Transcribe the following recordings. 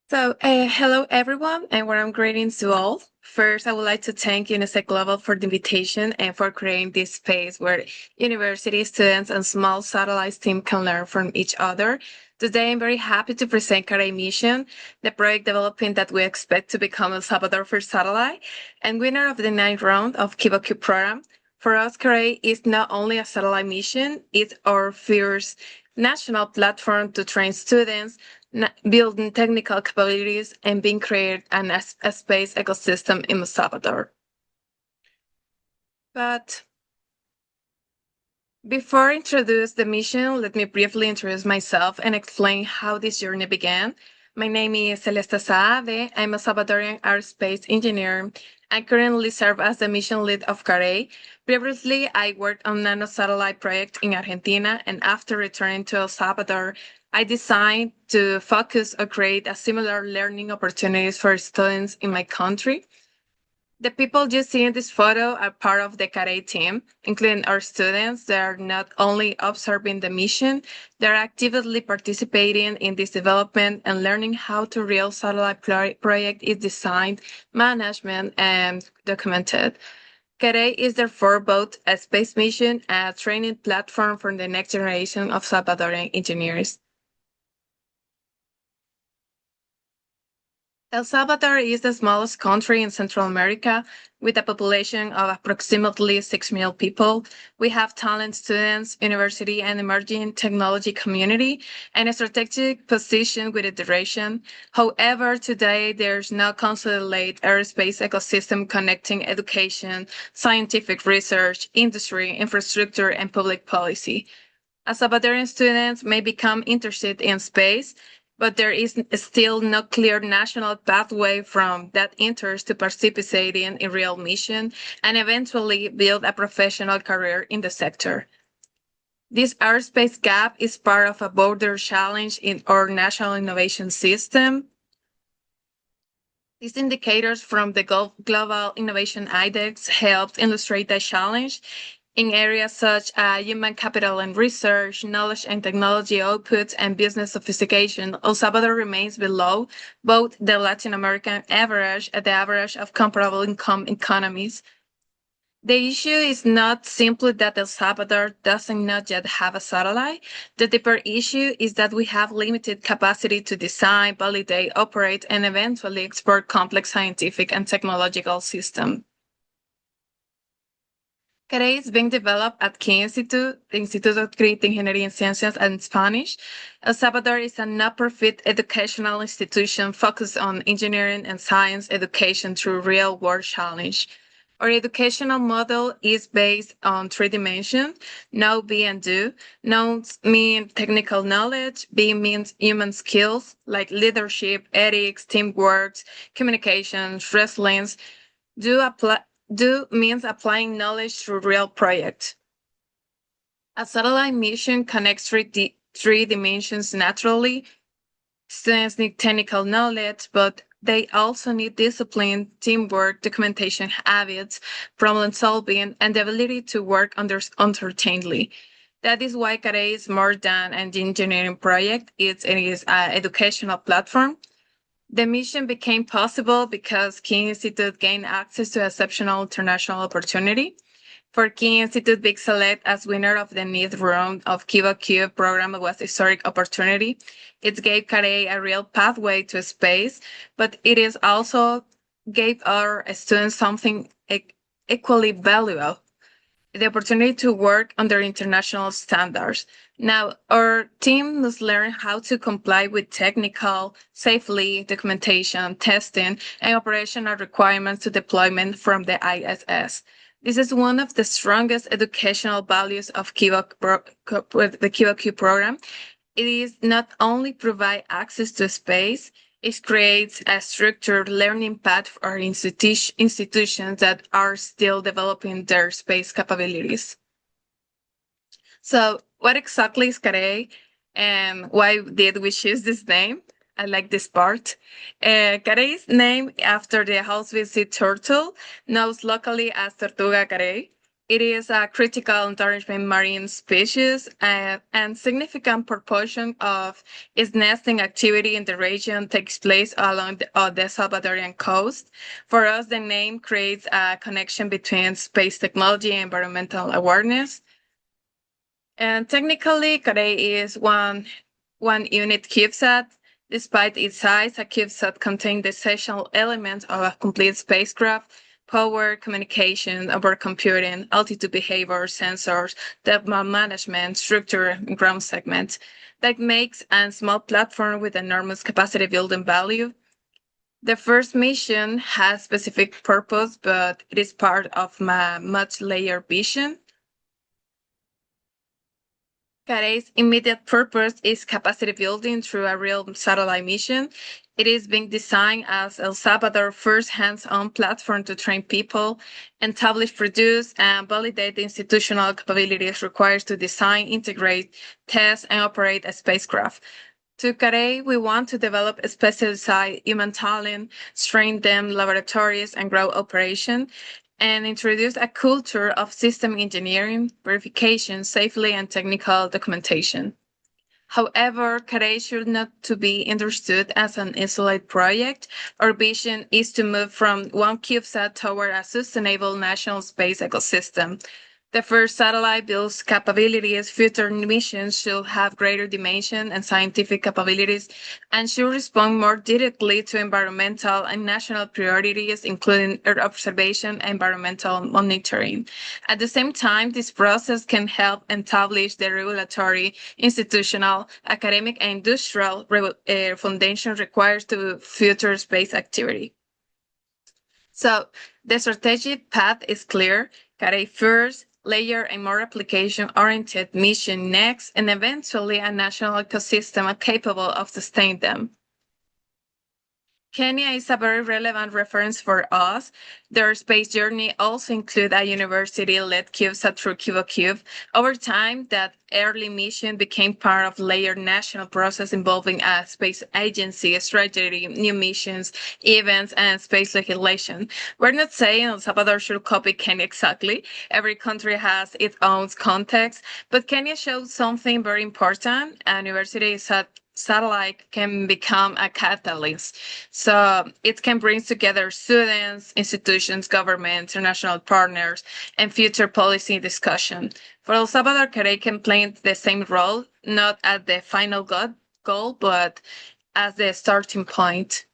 Hello everyone, and warm greetings to all. First, I would like to thank UNISEC-Global for the invitation and for creating this space where university students and small satellite team can learn from each other. Today, I'm very happy to present CAREY Mission, the project developing that we expect to become El Salvador first satellite and winner of the ninth round of KiboCUBE program. For us, CAREY is not only a satellite mission, it's our first national platform to train students building technical capabilities and being created a space ecosystem in El Salvador. But before I introduce the mission, let me briefly introduce myself and explain how this journey began. My name is Celeste Saade. I'm a Salvadorian aerospace engineer. I currently serve as the mission lead of CAREY. Previously, I worked on nanosatellite project in Argentina, and after returning to El Salvador, I decided to focus or create a similar learning opportunities for students in my country. The people you see in this photo are part of the CAREY team, including our students. They are not only observing the mission, they're actively participating in this development and learning how to real satellite project is designed, management, and documented. CAREY is therefore both a space mission and a training platform for the next generation of Salvadorian engineers. El Salvador is the smallest country in Central America with a population of approximately 6 million people. We have talent students, university, and emerging technology community, and a strategic position with a duration. However, today there's no consolidated aerospace ecosystem connecting education, scientific research, industry, infrastructure, and public policy. As Salvadorian students may become interested in space, but there is still no clear national pathway from that interest to participating in real mission and eventually build a professional career in the sector. This airspace gap is part of a broader challenge in our national innovation system. These indicators from the Global Innovation Index helped illustrate the challenge in areas such as human capital and research, knowledge and technology outputs, and business sophistication. El Salvador remains below both the Latin American average and the average of comparable income economies. The issue is not simply that El Salvador doesn't not yet have a satellite. The deeper issue is that we have limited capacity to design, validate, operate, and eventually export complex scientific and technological systems. CAREY is being developed at Key Institute, the Instituto de Ingeniería en Ciencias in Spanish. El Salvador is a not-profit educational institution focused on engineering and science education through real-world challenge. Our educational model is based on three dimensions: know, be, and do. Know means technical knowledge. Be means human skills like leadership, ethics, teamwork, communications, resilience. Do means applying knowledge through real projects. A satellite mission connects three dimensions naturally. Students need technical knowledge, but they also need discipline, teamwork, documentation habits, problem solving, and the ability to work entertainingly. That is why CAREY is more than an engineering project. It is an educational platform. The mission became possible because Key Institute gained access to exceptional international opportunity. For Key Institute, being selected as winner of the ninth round of KiboCUBE program was a historic opportunity. It gave CAREY a real pathway to space, but it is also gave our students something equally valuable: the opportunity to work under international standards. Now, our team must learn how to comply with technical, safely, documentation, testing, and operational requirements to deployment from the ISS. This is one of the strongest educational values of the KiboCUBE program. It is not only provide access to space, it creates a structured learning path for institutions that are still developing their space capabilities. So, what exactly is CAREY and why did we choose this name? I like this part. CAREY is named after the house visit turtle, known locally as Tortuga carey. It is a critical endangered marine species, and significant proportion of its nesting activity in the region takes place along the Salvadorian coast. For us, the name creates a connection between space technology and environmental awareness. And technically, CAREY is one unit CubeSat. Despite its size, a CubeSat contains the essential elements of a complete spacecraft: power, communication, onboard computing, altitude behavior, sensors, depth management, structure, and ground segments. That makes a small platform with enormous capacity building value. The first mission has specific purpose, but it is part of my much layered vision. CAREY's immediate purpose is capacity building through a real satellite mission. It is being designed as El Salvador's first hands-on platform to train people, establish, produce, and validate the institutional capabilities required to design, integrate, test, and operate a spacecraft. To CAREY, we want to develop a specialized human talent, strengthen laboratories, and grow operation, and introduce a culture of system engineering, verification, safely, and technical documentation. However, CAREY should not to be understood as an isolated project. Our vision is to move from one CubeSat toward a sustainable national space ecosystem. The first satellite builds capabilities. Future missions should have greater dimension and scientific capabilities and should respond more directly to environmental and national priorities, including Earth observation and environmental monitoring. At the same time, this process can help establish the regulatory, institutional, academic, and industrial foundation required to future space activity. So the strategic path is clear: CAREY first, layer a more application-oriented mission next, and eventually a national ecosystem capable of sustaining them. Kenya is a very relevant reference for us. Their space journey also includes a university-led CubeSat through KiboCUBE. Over time, that early mission became part of layered national process involving a space agency, strategy, new missions, events, and space legislation. We're not saying El Salvador should copy Kenya exactly. Every country has its own context, but Kenya showed something very important. A university satellite can become a catalyst. So it can bring together students, institutions, government, international partners, and future policy discussion. For El Salvador, CAREY can play the same role, not at the final goal, but as the starting point.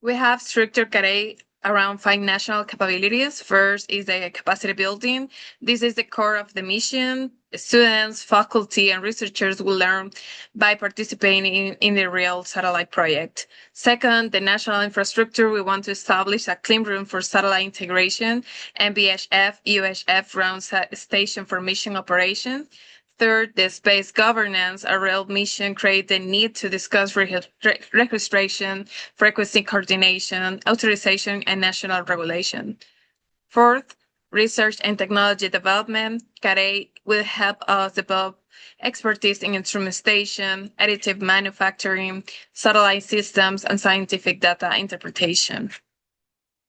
We have structured CAREY around 5 national capabilities. First is the capacity building. This is the core of the mission. Students, faculty, and researchers will learn by participating in the real satellite project. Second, the national infrastructure. We want to establish a clean room for satellite integration and BHF, UHF ground station for mission operation. Third, the space governance. A real mission creates the need to discuss registration, frequency coordination, authorization, and national regulation. Fourth, research and technology development. CAREY will help us develop expertise in instrumentation, additive manufacturing, satellite systems, and scientific data interpretation.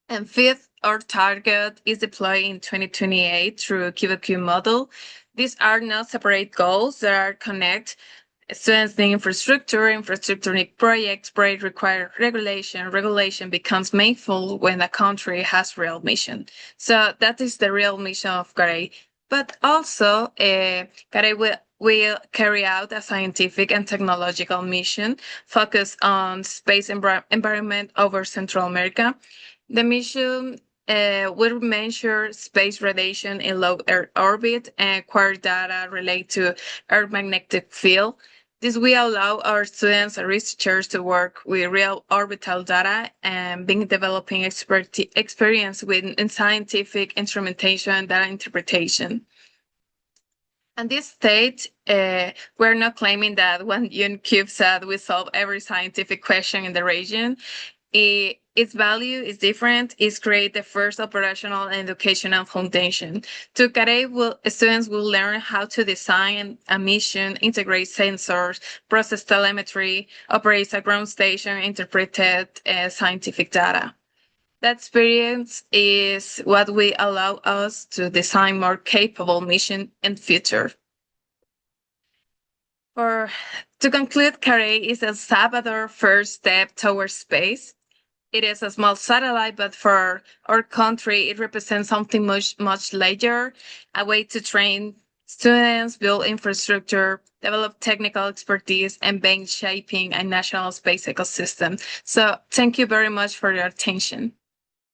And fifth, our target is deployed in 2028 through KiboCUBE model. These are not separate goals, they are connected. Students need infrastructure need projects require regulation. Regulation becomes meaningful when a country has real mission. So that is the real mission of CAREY. But also, CAREY will carry out a scientific and technological mission focused on space environment over Central America. The mission will measure space radiation in low Earth orbit and acquire data related to Earth magnetic field. This will allow our students and researchers to work with real orbital data and being developing experience in scientific instrumentation and data interpretation. At this stage, we're not claiming that one CubeSat will solve every scientific question in the region. Its value is different. It's create the first operational and educational foundation. To CAREY, students will learn how to design a mission, integrate sensors, process telemetry, operate a ground station, interpret scientific data. That experience is what will allow us to design more capable mission and future. To conclude, CAREY is El Salvador's first step towards space. It is a small satellite, but for our country, it represents something much larger, a way to train students, build infrastructure, develop technical expertise, and begin shaping a national space ecosystem. So thank you very much for your attention.